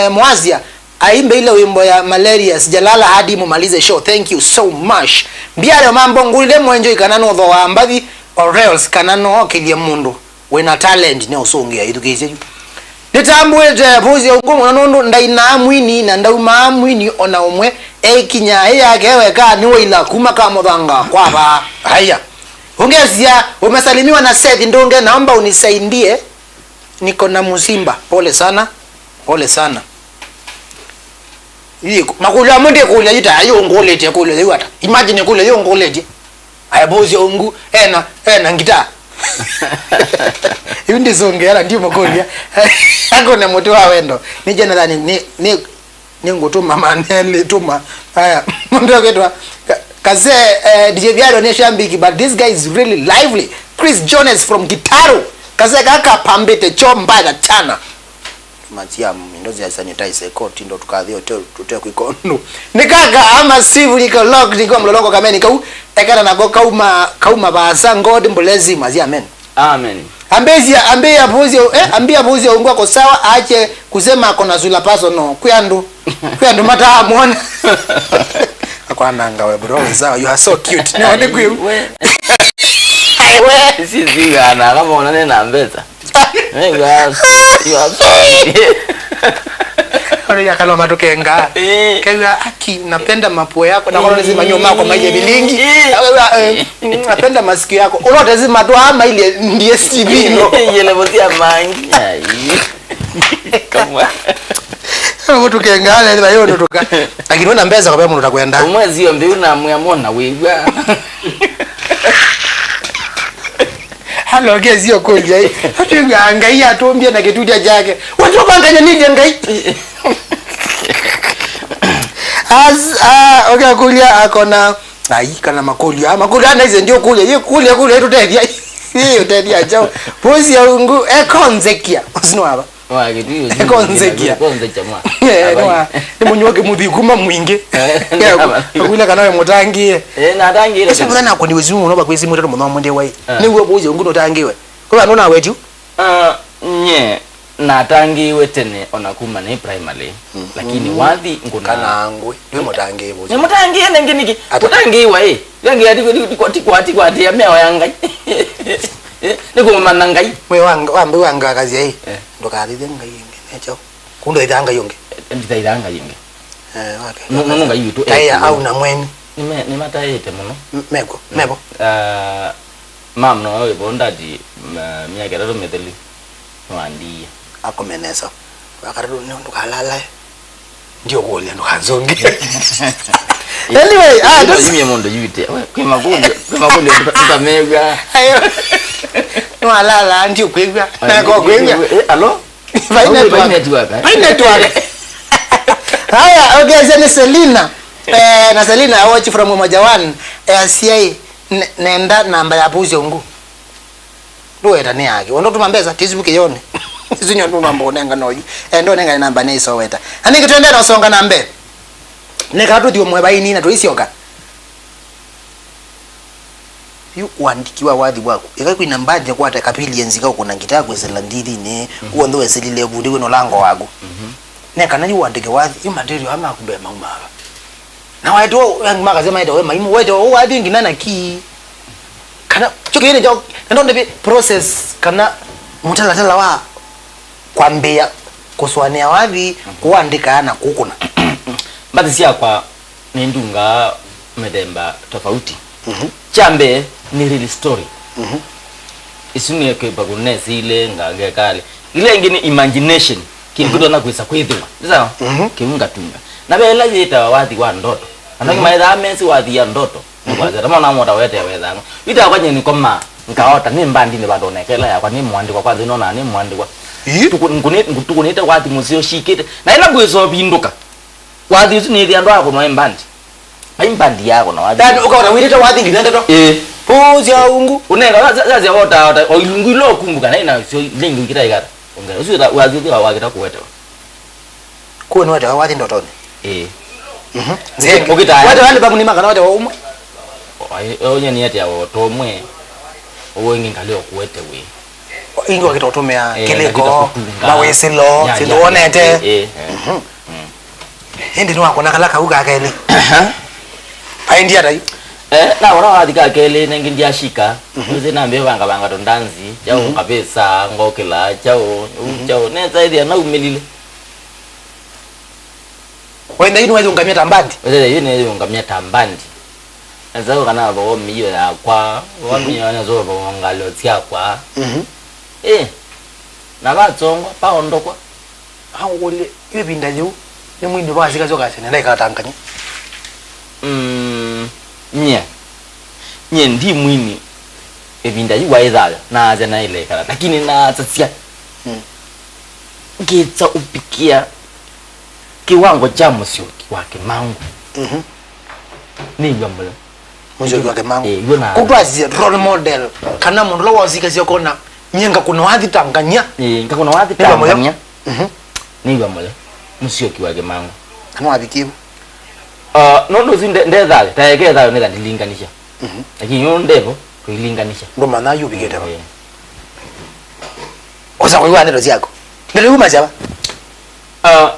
[SPEAKER 1] mwazia aimbe ile wimbo ya malaria sijalala hadi mumalize show. Thank you so much. Biado mambo ngulile mwenjo kanano tho ambavi or else kanano kilie mundu wena talent ne usongia education. Nitambwe Vuusya ungu nondo ndaina mwini na ndauma mwini ona umwe kinya yake weka ni wila kuma kama dhanga kwaba. Haya. Ongezia umesalimiwa na Seth Ndonge, naomba unisaidie. Niko na Musimba. Pole sana. Pole sana. Yiko makula munde kula yita ayo ngolete kula yiwata. Imagine kula yo ngolete. Aya Vuusya ungu ena ngita. Yundi zongera ndi mokolia. Akona moto wa wendo. Ni generally ni ngotuma manele tuma. Haya mundu kwetwa kaze DJ Biado ne shambiki but this guy is really lively. Chris Jones from Gitaru. Kaze kaka pambete chomba na chana. matia mindozi ya sanitize coat ndo tukathio tutea kwikondo nikaka ama sivu niko lock niko mlolongo kama nikau ekana nago kauma basa ngode mbulezi mazi amen ambia Vuusya uungu ako sawa aache kusema akona zula personal kyandu mata amona akwana ngawe bro sawa you are so cute no ni kwiu
[SPEAKER 2] we sisi gana kama unaona na mbeza guys you are so
[SPEAKER 1] ya kalo matokenga kaza aki napenda mapua yako na kwa lazima nyoma kwa maji bilingi napenda masikio yako unaona lazima tu ama ile ndiye TV no
[SPEAKER 2] ile botia mangi kama
[SPEAKER 1] mtu kengana ile bayo ndo toka lakini una mbeza kwa sababu utakwenda
[SPEAKER 2] umwezi hiyo mbi unamwamona wewe
[SPEAKER 1] halo gezi yo koja hii hatunga ngai atombia na kitudia chake watu banganya nini ngai okay kulia akona ai kana makulia ana hizo ndio kulia kulia tutedia hiyo tedia chao Vuusya uungu ekonzekia usino hapa
[SPEAKER 2] wagidio
[SPEAKER 1] ekonzekia ni munyoke muthiguma mwingi kulia kana we mutangie
[SPEAKER 2] na tangie
[SPEAKER 1] sasa mwana ako ni wezimu no bakwezi mutero muno mwende wai ni we Vuusya uungu no tangiwe kwa nona wetu
[SPEAKER 2] nye na tangiwe tene onakuma ni primary lakini wathi nguna
[SPEAKER 1] kana ngwe we mutangie Vuusya
[SPEAKER 2] ni mutangie nengi mutangiwe yangi ati kwa ya mewa yanga niko mana ngai
[SPEAKER 1] we wanga kazi hii ndo karithe ngai yenge necho kundo ithanga yonge
[SPEAKER 2] ndithanga yenge
[SPEAKER 1] wake
[SPEAKER 2] no ngai yitu
[SPEAKER 1] aya au na mweni
[SPEAKER 2] ni mataite muno
[SPEAKER 1] mebo
[SPEAKER 2] mam no we bondadi miaka ro medeli wandi
[SPEAKER 1] akomenesa wakarado ndo kalala ndio gole ndo kanzonge anyway
[SPEAKER 2] ndo yimi mondo yite kwa magundi tutamega
[SPEAKER 1] ayo walala ndio kwegwa na kwa kwegwa
[SPEAKER 2] allo
[SPEAKER 1] fine network haya okay zene Selina na Selina watch from Mojawan CI nenda namba ya Vuusya uungu ndo eta ni yake ndo tumambeza Facebook yone zinyo ndo mambo nenga noyi ndo nenga namba ne so weta ani kitende no songa nambe neka tu dio mweba ini na to isioka yu wandikiwa wathi wako ika kwina mbanje kwa ta kapili enzika kuna ngitagwe zelandiri ne uwo ndo weselile bundi no lango wago neka nani wandike wathi imaterio ama kumbe mauma na waito yang makasema ito we maimu waito wathi ngina na ki kana choke yene jo ndo ndebi process kana mutala wa kwambia kuswania wathi kuandika na kukuna
[SPEAKER 2] batisia kwa nindunga medemba tofauti chambe ni real story isuni yake bagunesi ile ngage kale ile ngine imagination kingudo na kwisa kwithwa sawa kiunga tunga na bela yita wathi wa ndoto anaki maitha amesi wathi ya ndoto kwanza kama na moda wete wetha ita kwanye ni koma nkaota ni mbandi ni bado nekela ya kwa ni mwandiko kwanza inona ni mwandiko tukunita wathi musio shikite na ila gweso binduka wathi ni ndi andu ako no imbandi yako na wathi
[SPEAKER 1] dad ukaona wirita wathi ngitenda to Vuusya uungu
[SPEAKER 2] unenga zazi ota oilungu lo kumbuka na ina sio lingi ikita ikata ongera usira wathi wa wakita kuweta
[SPEAKER 1] kuwe wete wathi ndotoni
[SPEAKER 2] zeke ukita
[SPEAKER 1] wete wale bamu ni makana wete wa umwe
[SPEAKER 2] onye ni ati ya otomwe owengi ngalio kuwete we
[SPEAKER 1] ingo wakitotomea keleko mawesilo sindoonete hindi ni wako nakalaka uga akele paindia dai
[SPEAKER 2] na ora wathi akele nengi ndia shika uze nambe banga tondanzi jao kabisa ngokela jao neza ile na umelile
[SPEAKER 1] wenda inu wewe ungamia tambandi
[SPEAKER 2] yeye ungamia tambandi azao kana bo miyo ya kwa wamiyo na zo bo ngalo tia kwa na batsongo paondokwa
[SPEAKER 1] hawole ibinda yo ni mwindi bazika zo kasene ndai katanganya
[SPEAKER 2] nye ndi mwini ebinda yi waizala na aza na ile kala lakini na tsatia kitsa upikia kiwango cha musio wake mangu ni ngamala
[SPEAKER 1] musio wake mangu kutwazi role model kana mundu lo wazika sio kona nyenga kuna wathi tanganya
[SPEAKER 2] nga kuna wathi tanganya niwa mole musio kiwage mangu
[SPEAKER 1] kama wabikiwa
[SPEAKER 2] no zinde ndeza taeke za nenda ndilinganisha lakini yo ndevo kuilinganisha
[SPEAKER 1] ndo maana yubigeta ba oza kwa nero zako ndele uma jaba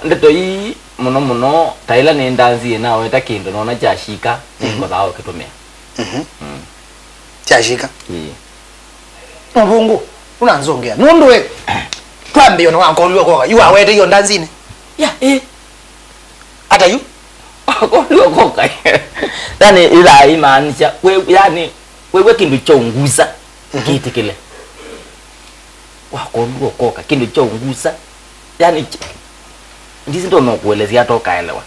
[SPEAKER 2] ndeto yi muno taila nenda nzie nawe takindo nona chashika ngo bawo kitumia
[SPEAKER 1] chashika Mvungu unanzongea nundu we twambe yo nwankolwa kwa yu awete yo ndanzine
[SPEAKER 2] ya
[SPEAKER 1] hata yu
[SPEAKER 2] kolwa koka yani ila imaanisha yani wewe kindu chonguza kitikile wakolwa koka kindu chonguza yani ndizi ndo nokuelezea toka elewa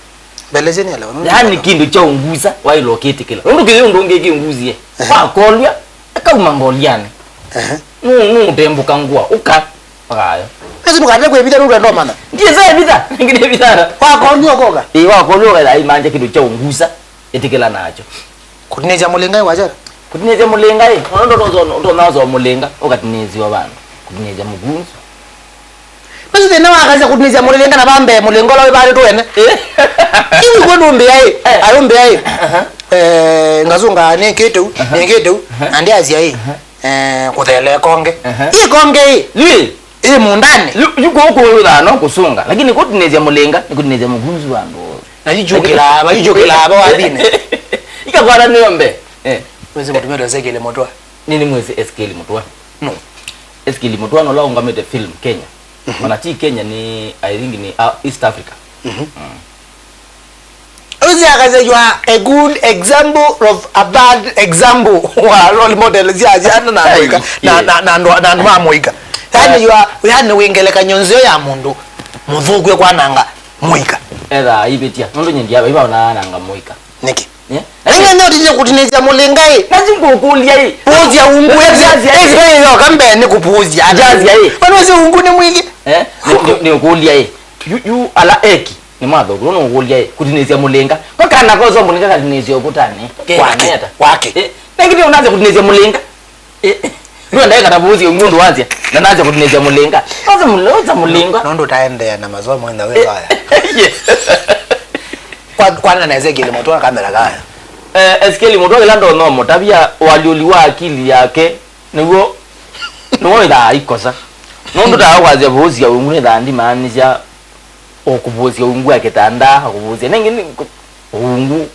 [SPEAKER 1] belezeni elewa
[SPEAKER 2] yani kindu chonguza wailo kitikile nundu kile ndonge kinguzie wakolwa akauma ngoliane tembu kangua uka pakayo
[SPEAKER 1] ezi mukatile kwebita nundu ndo mana
[SPEAKER 2] ndiye zaya bita ngine bitara
[SPEAKER 1] wakolwa koka
[SPEAKER 2] wakolwa ila imanje kindu chonguza etikila nacho
[SPEAKER 1] kutineza mulenga wajara
[SPEAKER 2] kutineza mulenga ndo nazo mulenga ukatinezi wabantu kutineza mugunzu
[SPEAKER 1] basi tena wakaza kutineza mulenga na bambe mulengo lawe bali twene iwi kwenumbe yayi ayombe yayi ngazunga nengetu andi azia kuthele konge konge mundani
[SPEAKER 2] yuko huko no kusunga lakini kutineza mulenga kutineza mugunzu wangu
[SPEAKER 1] na yijokela aba wadine
[SPEAKER 2] ikakwana niombe
[SPEAKER 1] mwezi mutumero zekele motwa
[SPEAKER 2] nini mwezi eskeli motwa
[SPEAKER 1] no
[SPEAKER 2] eskeli motwa no launga mete film Kenya manati Kenya ni I think ni East Africa
[SPEAKER 1] Uzi akaze you are a good example of a bad example wa role model zia na Afrika na ndo amoika yani you are yani wengeleka nyonzo ya mundu muvugwe kwa nanga moika
[SPEAKER 2] era ibetia ndo nyendi aba iba nanga moika
[SPEAKER 1] niki Nenga ndo tije kutineza mulengai.
[SPEAKER 2] Nazingo kulia hii.
[SPEAKER 1] Puzi ya ungu ezi yo kambe ni kupuzi ya
[SPEAKER 2] jazi ya hii.
[SPEAKER 1] Bano si ungu ni mwingi.
[SPEAKER 2] Ni kulia hii. You ala eki. Ni mado uno kulia hii kutineza mulenga. Kwa kana kozo mulenga kutineza obutani.
[SPEAKER 1] Wake.
[SPEAKER 2] Nengine unaanza kutineza mulenga. Ndio ndaye katabuzi ngundu wanzi. Na naanza kutineza mulenga. Kwanza mulenga.
[SPEAKER 1] Nondo taende na mazomo enda wewe haya. Kwana na Ezekiel motoa kamera gaya
[SPEAKER 2] Ezekiel motoa ilando nomo tabia waliuliwa akili yake niwo ida ikosa nondo tawaze Vuusya uungu ndandi maanisha okuvuusya uungu yake tanda okuvuusya nengini uungu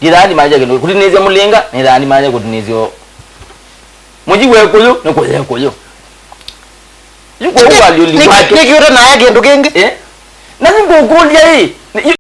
[SPEAKER 2] ndandi maanisha kino kutinezya mulenga ndandi maanisha kutinezya mujiwe kuyo nokoya kuyo yuko waliuliwa
[SPEAKER 1] yake nikiota na yake ndo kenge
[SPEAKER 2] nazingo kulia hii